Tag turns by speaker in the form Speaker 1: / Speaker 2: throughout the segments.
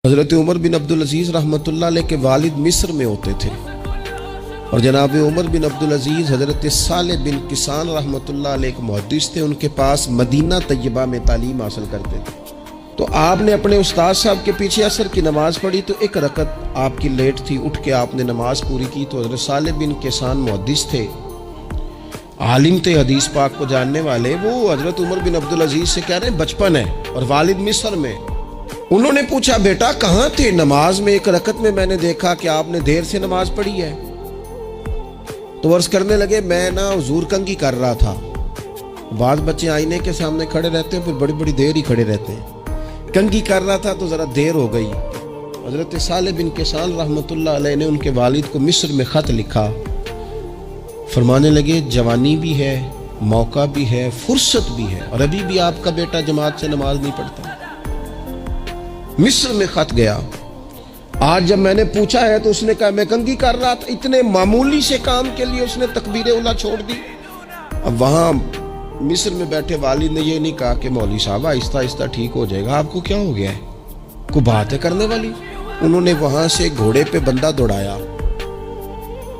Speaker 1: حضرت عمر بن عبدالعزیز رحمۃ اللہ علیہ کے والد مصر میں ہوتے تھے، اور جناب عمر بن عبدالعزیز حضرت صالح بن کسان رحمۃ اللہ علیہ ایک محدث تھے، ان کے پاس مدینہ طیبہ میں تعلیم حاصل کرتے تھے۔ تو آپ نے اپنے استاد صاحب کے پیچھے عصر کی نماز پڑھی، تو ایک رکعت آپ کی لیٹ تھی، اٹھ کے آپ نے نماز پوری کی۔ تو حضرت صالح بن کسان محدث تھے، عالم تھے، حدیث پاک کو جاننے والے۔ وہ حضرت عمر بن عبدالعزیز سے کہہ رہے ہیں بچپن ہے اور والد مصر میں۔ انہوں نے پوچھا بیٹا کہاں تھے نماز میں؟ ایک رکعت میں نے دیکھا کہ آپ نے دیر سے نماز پڑھی ہے۔ تو عرض کرنے لگے میں حضور کنگھی کر رہا تھا۔ بعض بچے آئینے کے سامنے کھڑے رہتے ہیں، پھر بڑی بڑی دیر ہی کھڑے رہتے ہیں۔ کنگھی کر رہا تھا تو ذرا دیر ہو گئی۔ حضرت صالح بن کسان رحمۃ اللہ علیہ نے ان کے والد کو مصر میں خط لکھا، فرمانے لگے جوانی بھی ہے، موقع بھی ہے، فرصت بھی ہے، اور ابھی بھی آپ کا بیٹا جماعت سے نماز نہیں پڑھتا۔ مصر میں خط گیا۔ آج جب میں نے پوچھا ہے تو اس نے کہا میں کنگھی کر رہا تھا۔ اتنے معمولی سے کام کے لیے اس نے تکبیر اولیٰ چھوڑ دی۔ اب وہاں مصر میں بیٹھے والد نے یہ نہیں کہا کہ مولوی صاحب آہستہ آہستہ ٹھیک ہو جائے گا، آپ کو کیا ہو گیا ہے، کوئی بات ہے کرنے والی؟ انہوں نے وہاں سے گھوڑے پہ بندہ دوڑایا،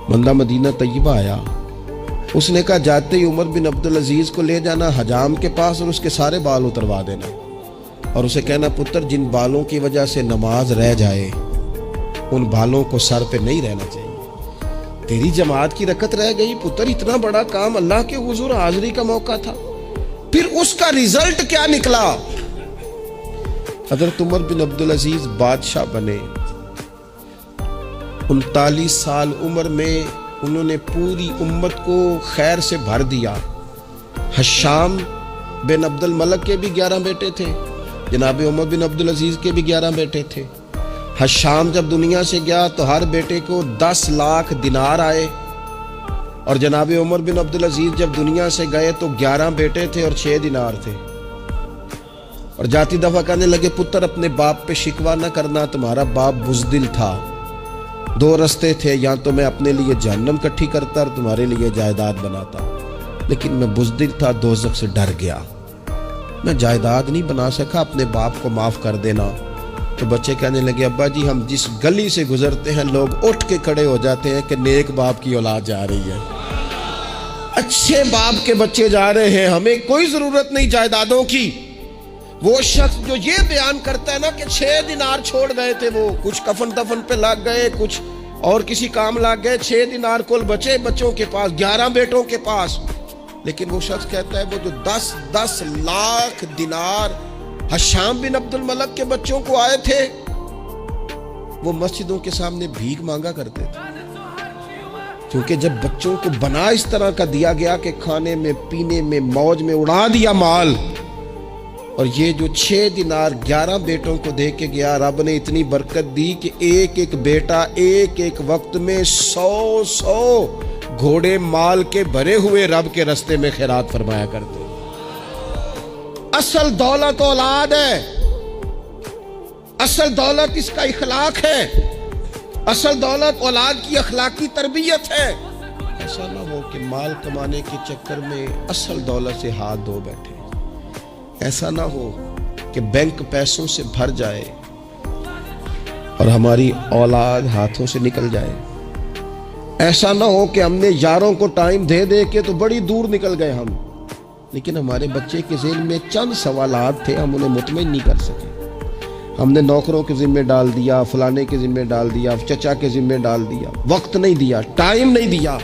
Speaker 1: بندہ مدینہ طیبہ آیا۔ اس نے کہا جاتے ہی عمر بن عبدالعزیز کو لے جانا حجام کے پاس اور اس کے سارے بال اتروا دینا، اور اسے کہنا پتر جن بالوں کی وجہ سے نماز رہ جائے ان بالوں کو سر پہ نہیں رہنا چاہیے۔ تیری جماعت کی رکعت رہ گئی پتر، اتنا بڑا کام، اللہ کے حضور حاضری کا موقع تھا۔ پھر اس کا ریزلٹ کیا نکلا؟ حضرت عمر بن عبدالعزیز بادشاہ بنے۔ 39 سال عمر میں انہوں نے پوری امت کو خیر سے بھر دیا۔ حشام بن عبد الملک کے بھی 11 بیٹے تھے، جناب عمر بن عبدالعزیز کے بھی 11 بیٹے تھے۔ حشام جب دنیا سے گیا تو ہر بیٹے کو 10 لاکھ دینار آئے، اور جناب عمر بن عبدالعزیز جب دنیا سے گئے تو 11 بیٹے تھے اور 6 دینار تھے۔ اور جاتی دفعہ کہنے لگے پتر اپنے باپ پہ شکوہ نہ کرنا، تمہارا باپ بزدل تھا، 2 رستے تھے، یا تو میں اپنے لیے جہنم کٹھی کرتا اور تمہارے لیے جائیداد بناتا، لیکن میں بزدل تھا، دوزخ سے ڈر گیا، میں جائیداد نہیں بنا سکا، اپنے باپ کو معاف کر دینا۔ تو بچے کہنے لگے ابا جی ہم جس گلی سے گزرتے ہیں لوگ اٹھ کے کھڑے ہو جاتے ہیں کہ نیک باپ کی اولاد جا رہی ہے، اچھے باپ کے بچے جا رہے ہیں، ہمیں کوئی ضرورت نہیں جائیدادوں کی۔ وہ شخص جو یہ بیان کرتا ہے نا کہ 6 دینار چھوڑ گئے تھے، وہ کچھ کفن دفن پہ لگ گئے، کچھ اور کسی کام لگ گئے، 6 دینار کل بچے بچوں کے پاس، 11 بیٹوں کے پاس۔ لیکن وہ شخص کہتا ہے وہ جو 10 لاکھ دینار حشام بن عبد الملک کے بچوں کو آئے تھے، وہ مسجدوں کے سامنے بھیک مانگا کرتے تھے، کیونکہ جب بچوں کو بنا اس طرح کا دیا گیا کہ کھانے میں پینے میں موج میں اڑا دیا مال، اور یہ جو 6 دینار 11 بیٹوں کو دے کے گیا، رب نے اتنی برکت دی کہ ایک ایک بیٹا ایک وقت میں 100 گھوڑے مال کے بھرے ہوئے رب کے رستے میں خیرات فرمایا کرتے۔ اصل دولت اولاد ہے، اصل دولت اس کا اخلاق ہے، اصل دولت اولاد کی اخلاقی تربیت ہے۔ ایسا نہ ہو کہ مال کمانے کے چکر میں اصل دولت سے ہاتھ دھو بیٹھے، ایسا نہ ہو کہ بینک پیسوں سے بھر جائے اور ہماری اولاد ہاتھوں سے نکل جائے، ایسا نہ ہو کہ ہم نے یاروں کو ٹائم دے دے کے تو بڑی دور نکل گئے ہم، لیکن ہمارے بچے کے ذہن میں چند سوالات تھے، ہم انہیں مطمئن نہیں کر سکے، ہم نے نوکروں کے ذمہ ڈال دیا، فلانے کے ذمہ ڈال دیا، چچا کے ذمہ ڈال دیا، وقت نہیں دیا، ٹائم نہیں دیا۔